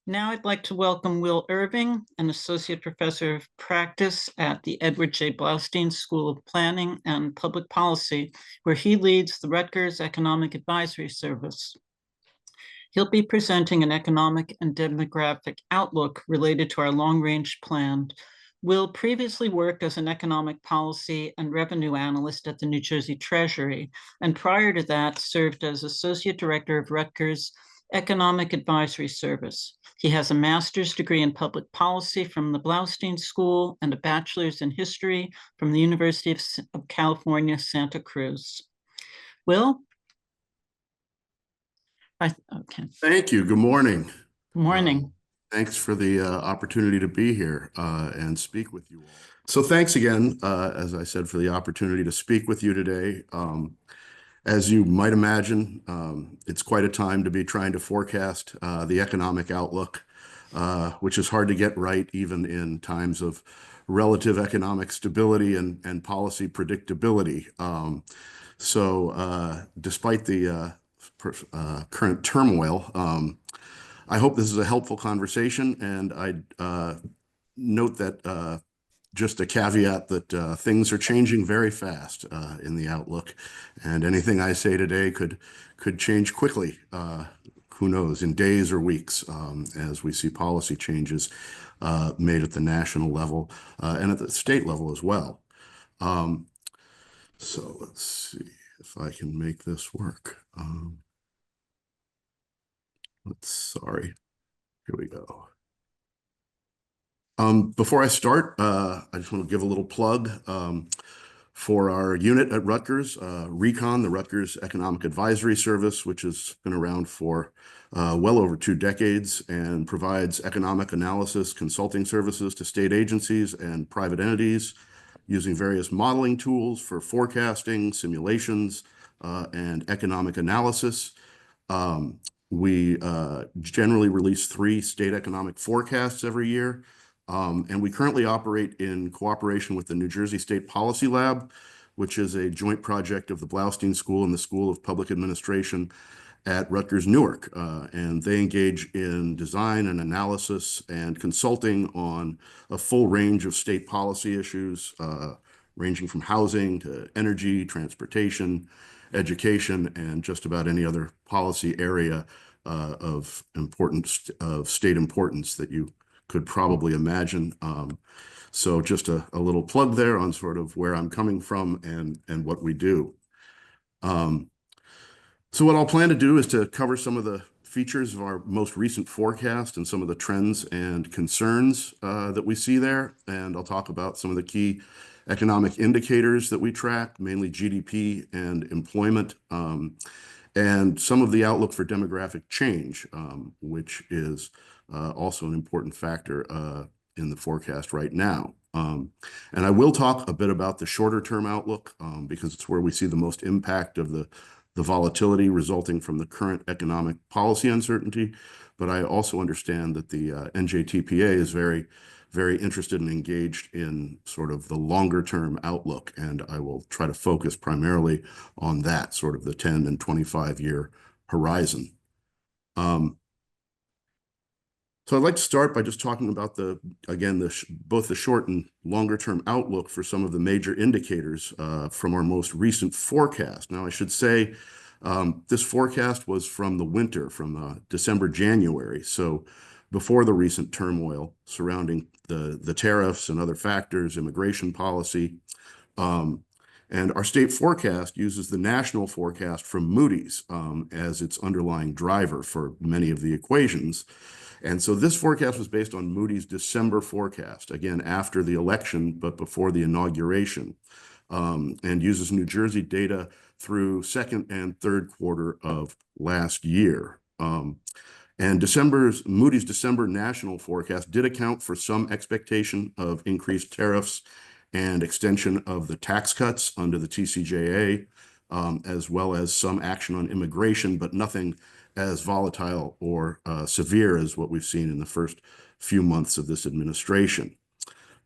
Now I'd like to welcome Will Irving, an associate professor of practice at the Edward J. Blaustein School of Planning and Public Policy, where he leads the Rutgers Economic Advisory Service. He'll be presenting an economic and demographic outlook related to our long-range plan. Will previously worked as an economic policy and revenue analyst at the New Jersey Treasury, and prior to that served as associate director of Rutgers Economic Advisory Service. He has a master's degree in public policy from the Blaustein School and a bachelor's in history from the University of California, Santa Cruz. Will? Okay. Thank you. Good morning. Good morning. Thanks for the opportunity to be here and speak with you all. So thanks again, as I said, for the opportunity to speak with you today. As you might imagine, it's quite a time to be trying to forecast the economic outlook, which is hard to get right even in times of relative economic stability and policy predictability. Despite the current turmoil, I hope this is a helpful conversation, and I'd note that just a caveat that things are changing very fast in the outlook, and anything I say today could change quickly. Who knows, in days or weeks, as we see policy changes made at the national level and at the state level as well. So let's see if I can make this work. Sorry, here we go. Before I start, I just want to give a little plug for our unit at Rutgers, RECON, the Rutgers Economic Advisory Service, which has been around for well over 2 decades and provides economic analysis consulting services to state agencies and private entities using various modeling tools for forecasting, simulations, and economic analysis. We generally release 3 state economic forecasts every year, and we currently operate in cooperation with the New Jersey State Policy Lab, which is a joint project of the Blaustein School and the School of Public Administration at Rutgers Newark, and they engage in design and analysis and consulting on a full range of state policy issues, ranging from housing to energy, transportation, education, and just about any other policy area of state importance that you could probably imagine. So just a little plug there on sort of where I'm coming from and what we do. So what I'll plan to do is to cover some of the features of our most recent forecast and some of the trends and concerns that we see there. And I'll talk about some of the key economic indicators that we track, mainly GDP and employment, and some of the outlook for demographic change, which is also an important factor in the forecast right now. And I will talk a bit about the shorter term outlook because it's where we see the most impact of the volatility resulting from the current economic policy uncertainty. But I also understand that the NJTPA is very, very interested and engaged in sort of the longer term outlook. And I will try to focus primarily on that, sort of the 10 and 25-year horizon. So I'd like to start by just talking about both the short and longer term outlook for some of the major indicators from our most recent forecast. Now, I should say this forecast was from the winter, from December, January. So before the recent turmoil surrounding the tariffs and other factors, immigration policy. And our state forecast uses the national forecast from Moody's as its underlying driver for many of the equations. And so this forecast was based on Moody's December forecast, again, after the election, but before the inauguration, and uses New Jersey data through second and third quarter of last year. And Moody's December national forecast did account for some expectation of increased tariffs and extension of the tax cuts under the TCJA, as well as some action on immigration, but nothing as volatile or severe as what we've seen in the first few months of this administration.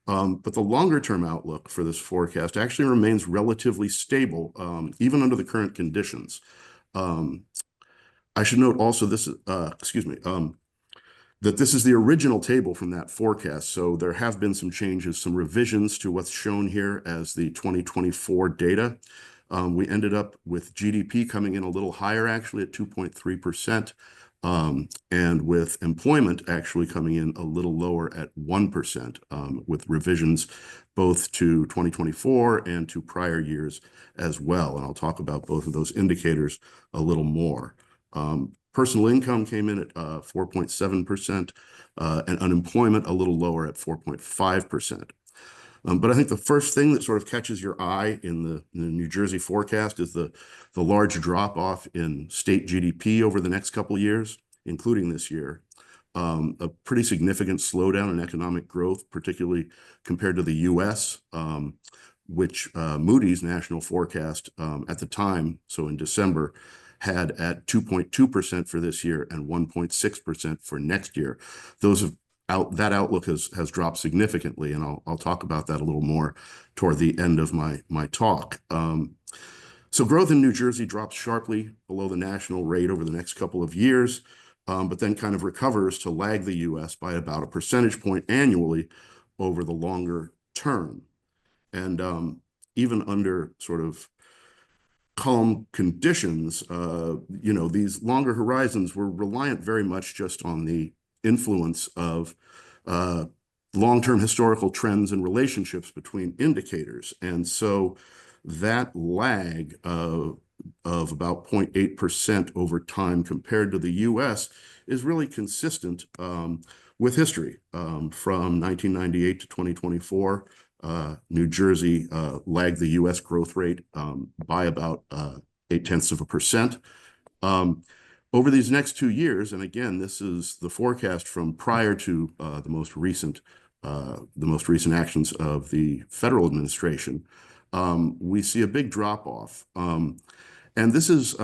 But the longer term outlook for this forecast actually remains relatively stable, even under the current conditions. I should note also this, that this is the original table from that forecast. So there have been some changes, some revisions to what's shown here as the 2024 data. We ended up with GDP coming in a little higher, actually, at 2.3%, and with employment actually coming in a little lower at 1%, with revisions both to 2024 and to prior years as well. And I'll talk about both of those indicators a little more. Personal income came in at 4.7%, and unemployment a little lower at 4.5%. But I think the first thing that sort of catches your eye in the New Jersey forecast is the large drop off in state GDP over the next couple of years, including this year. A pretty significant slowdown in economic growth, particularly compared to the US, which Moody's national forecast at the time, so in December, had at 2.2% for this year and 1.6% for next year. That outlook has dropped significantly, and I'll talk about that a little more toward the end of my talk. So growth in New Jersey drops sharply below the national rate over the next couple of years, but then kind of recovers to lag the US by about a percentage point annually over the longer term. And even under sort of calm conditions, these longer horizons were reliant very much just on the influence of long-term historical trends and relationships between indicators. And so that lag of about 0.8% over time compared to the US is really consistent with history. From 1998 to 2024, New Jersey lagged the US growth rate by about 0.8%. Over these next 2 years, and again, this is the forecast from prior to the most recent actions of the federal administration, we see a big drop off. And this is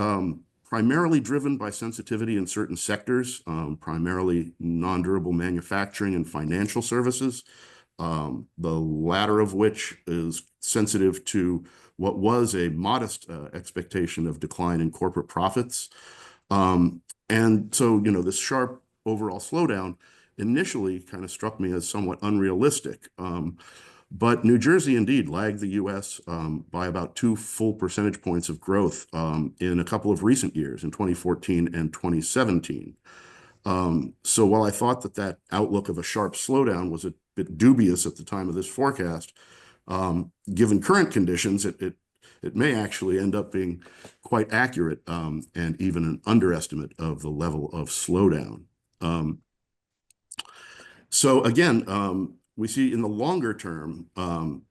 primarily driven by sensitivity in certain sectors, primarily non-durable manufacturing and financial services, the latter of which is sensitive to what was a modest expectation of decline in corporate profits. And so, this sharp overall slowdown initially kind of struck me as somewhat unrealistic. But New Jersey indeed lagged the US by about 2 full percentage points of growth in a couple of recent years, in 2014 and 2017. So while I thought that outlook of a sharp slowdown was a bit dubious at the time of this forecast, given current conditions, it may actually end up being quite accurate and even an underestimate of the level of slowdown. So again, we see in the longer term,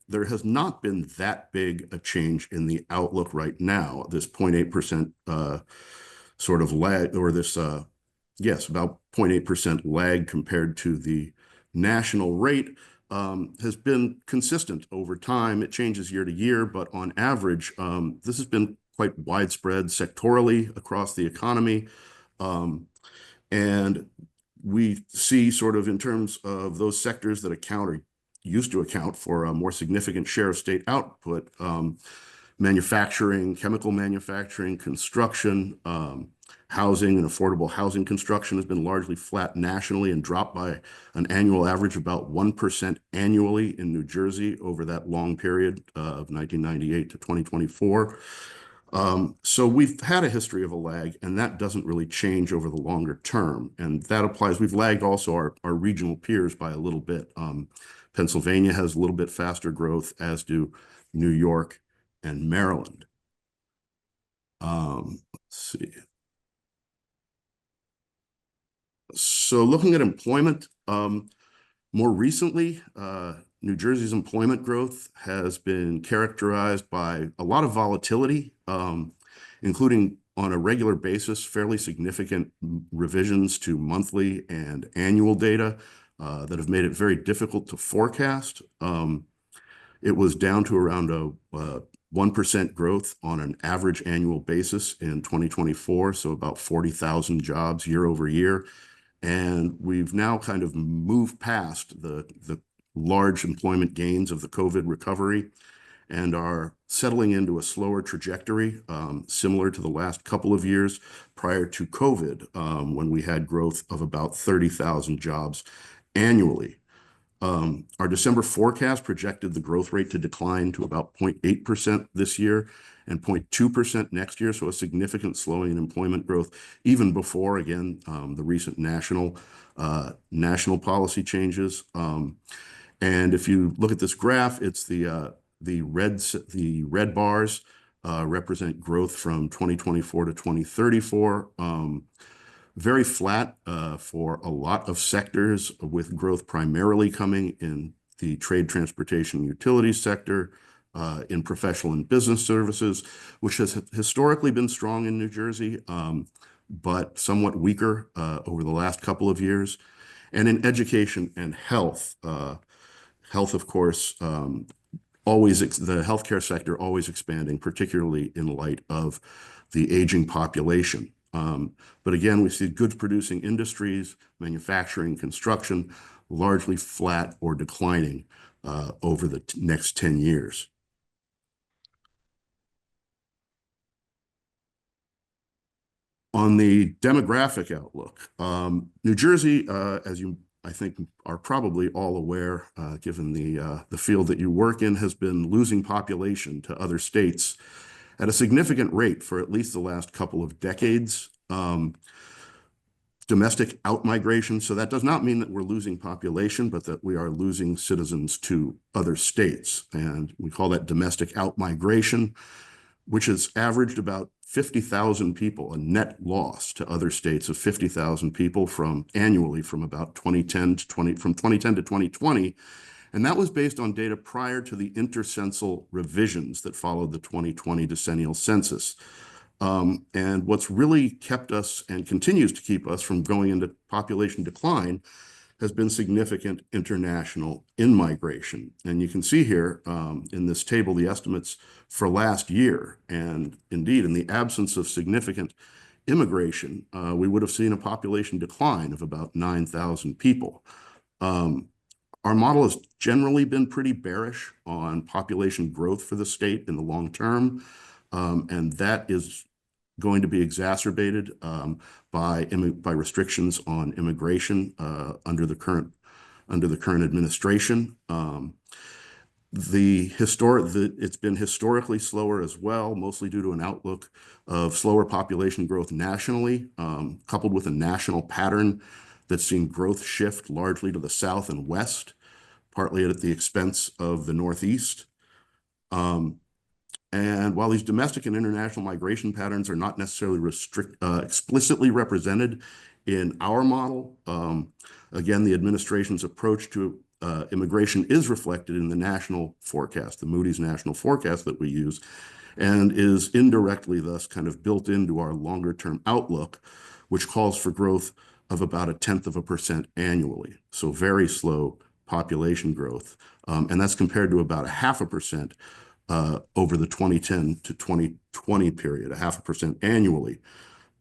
there has not been that big a change in the outlook right now. This 0.8% sort of lag, or this, about 0.8% lag compared to the national rate, has been consistent over time. It changes year to year, but on average, this has been quite widespread sectorally across the economy. And we see sort of in terms of those sectors that used to account for a more significant share of state output, manufacturing, chemical manufacturing, construction, housing and affordable housing construction has been largely flat nationally and dropped by an annual average of about 1% annually in New Jersey over that long period of 1998 to 2024. So we've had a history of a lag, and that doesn't really change over the longer term. And that applies. We've lagged also our regional peers by a little bit. Pennsylvania has a little bit faster growth, as do New York and Maryland. Let's see. So looking at employment, more recently, New Jersey's employment growth has been characterized by a lot of volatility, including on a regular basis, fairly significant revisions to monthly and annual data that have made it very difficult to forecast. It was down to around a 1% growth on an average annual basis in 2024, so about 40,000 jobs year over year. And we've now kind of moved past the large employment gains of the COVID recovery. and are settling into a slower trajectory, similar to the last couple of years prior to COVID, when we had growth of about 30,000 jobs annually. Our December forecast projected the growth rate to decline to about 0.8% this year and 0.2% next year, so a significant slowing in employment growth, even before, again, the recent national policy changes. And if you look at this graph, it's the red bars represent growth from 2024 to 2034. Very flat for a lot of sectors, with growth primarily coming in the trade, transportation, utilities sector, in professional and business services, which has historically been strong in New Jersey, but somewhat weaker over the last couple of years. And in education and health, of course, always the healthcare sector always expanding, particularly in light of the aging population. But again, we see goods producing industries, manufacturing, construction, largely flat or declining over the next 10 years. On the demographic outlook, New Jersey, as you, I think, are probably all aware, given the field that you work in, has been losing population to other states at a significant rate for at least the last couple of decades. Domestic outmigration, so that does not mean that we're losing population, but that we are losing citizens to other states. And we call that domestic outmigration, which has averaged about 50,000 people, a net loss to other states of 50,000 people annually from about 2010 to 2020. And that was based on data prior to the intercensal revisions that followed the 2020 decennial census. And what's really kept us and continues to keep us from going into population decline has been significant international in-migration. And you can see here in this table the estimates for last year. And indeed, in the absence of significant immigration, we would have seen a population decline of about 9,000 people. Our model has generally been pretty bearish on population growth for the state in the long term, and that is going to be exacerbated by restrictions on immigration under the current administration. It's been historically slower as well, mostly due to an outlook of slower population growth nationally, coupled with a national pattern that's seen growth shift largely to the south and west, partly at the expense of the Northeast. And while these domestic and international migration patterns are not necessarily explicitly represented in our model, again, the administration's approach to immigration is reflected in the national forecast, the Moody's national forecast that we use, and is indirectly thus kind of built into our longer term outlook, which calls for growth of about 0.1% annually. So very slow population growth. And that's compared to about 0.5% over the 2010 to 2020 period, 0.5% annually.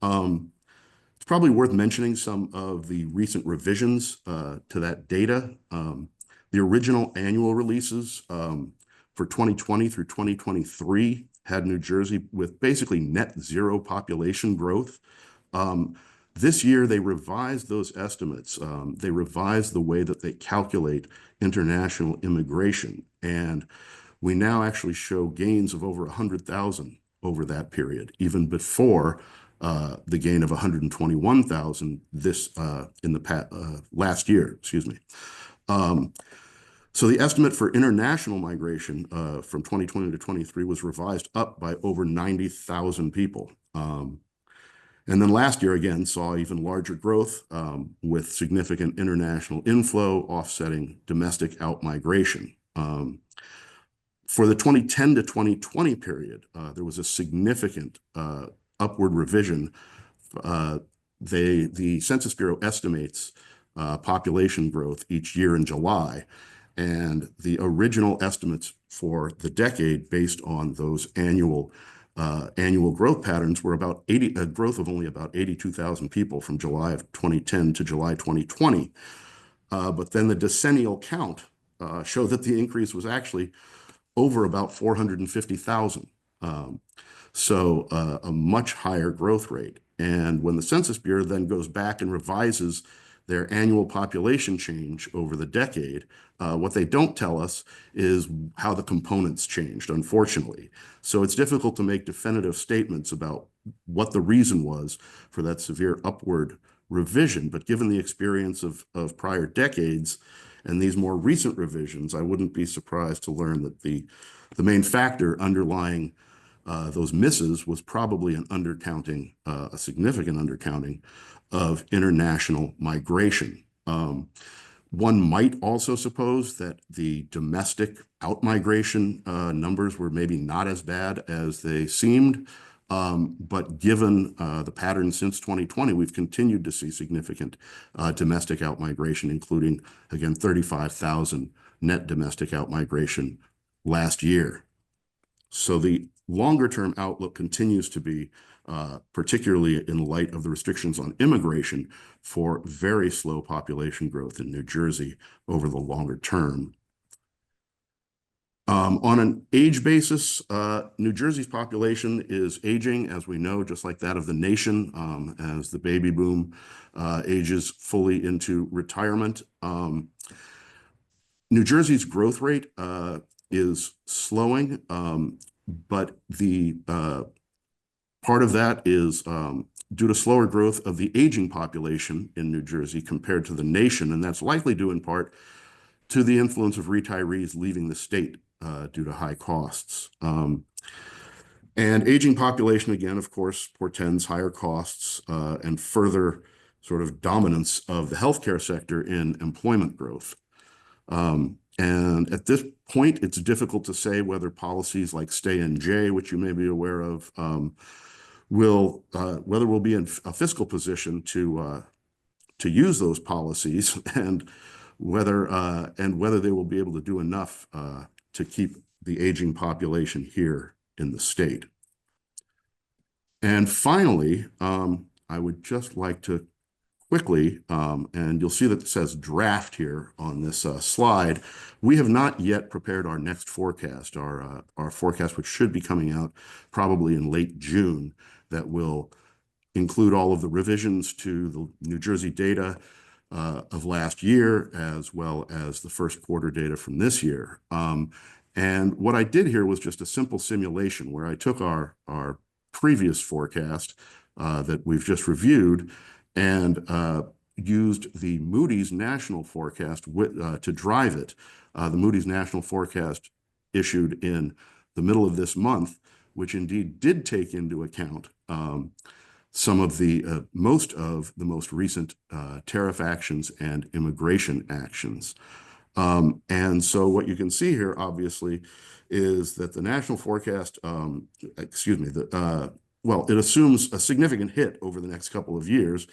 It's probably worth mentioning some of the recent revisions to that data. The original annual releases for 2020 through 2023 had New Jersey with basically net zero population growth. This year, they revised those estimates. They revised the way that they calculate international immigration. And we now actually show gains of over 100,000 over that period, even before the gain of 121,000 in the last year, excuse me. So the estimate for international migration from 2020 to 23 was revised up by over 90,000 people. And then last year, again, saw even larger growth with significant international inflow offsetting domestic outmigration. For the 2010 to 2020 period, there was a significant upward revision. The Census Bureau estimates population growth each year in July, and the original estimates for the decade based on those annual growth patterns were about a growth of only about 82,000 people from July of 2010 to July 2020. But then the decennial count showed that the increase was actually over about 450,000. So a much higher growth rate. And when the Census Bureau then goes back and revises their annual population change over the decade, what they don't tell us is how the components changed, unfortunately. So it's difficult to make definitive statements about what the reason was for that severe upward revision. But given the experience of prior decades and these more recent revisions, I wouldn't be surprised to learn that the main factor underlying those misses was probably an undercounting, a significant undercounting of international migration. One might also suppose that the domestic outmigration numbers were maybe not as bad as they seemed. But given the pattern since 2020, we've continued to see significant domestic outmigration, including, again, 35,000 net domestic outmigration last year. So the longer-term outlook continues to be, particularly in light of the restrictions on immigration, for very slow population growth in New Jersey over the longer term. On an age basis, New Jersey's population is aging, as we know, just like that of the nation, as the baby boom ages fully into retirement. New Jersey's growth rate is slowing, but the part of that is due to slower growth of the aging population in New Jersey compared to the nation, and that's likely due in part to the influence of retirees leaving the state due to high costs. And aging population, again, of course, portends higher costs and further sort of dominance of the healthcare sector in employment growth. And at this point, it's difficult to say whether policies like Stay in J, which you may be aware of, whether we'll be in a fiscal position to use those policies, and whether they will be able to do enough to keep the aging population here in the state. And finally, I would just like to quickly, and you'll see that it says draft here on this slide. We have not yet prepared our next forecast, our forecast, which should be coming out probably in late June, that will include all of the revisions to the New Jersey data of last year, as well as the first quarter data from this year. And what I did here was just a simple simulation where I took our previous forecast that we've just reviewed and used the Moody's national forecast to drive it. The Moody's national forecast issued in the middle of this month, which indeed did take into account some of the most recent tariff actions and immigration actions. And so what you can see here, obviously, is that the national forecast, it assumes a significant hit over the next couple of years,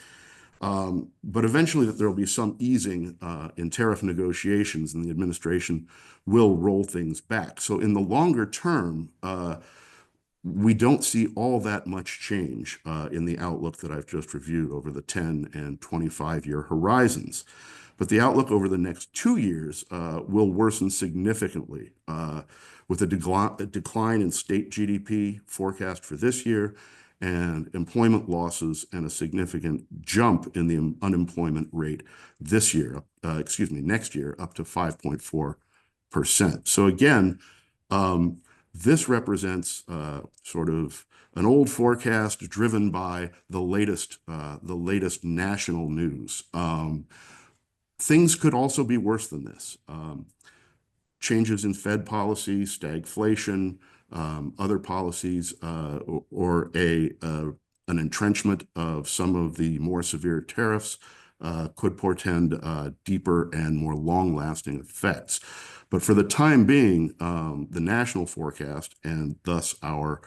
but eventually that there will be some easing in tariff negotiations, and the administration will roll things back. So in the longer term, we don't see all that much change in the outlook that I've just reviewed over the 10 and 25-year horizons. But the outlook over the next 2 years will worsen significantly, with a decline in state GDP forecast for this year, and employment losses, and a significant jump in the unemployment rate next year, up to 5.4%. So again, this represents sort of an old forecast driven by the latest national news. Things could also be worse than this. Changes in Fed policy, stagflation, other policies, or an entrenchment of some of the more severe tariffs could portend deeper and more long-lasting effects. But for the time being, the national forecast, and thus our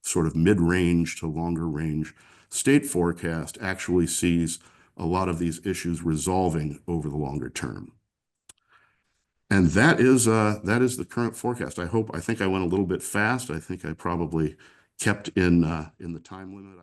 sort of mid-range to longer-range state forecast, actually sees a lot of these issues resolving over the longer term. And that is the current forecast. I think I went a little bit fast. I think I probably kept in the time limit.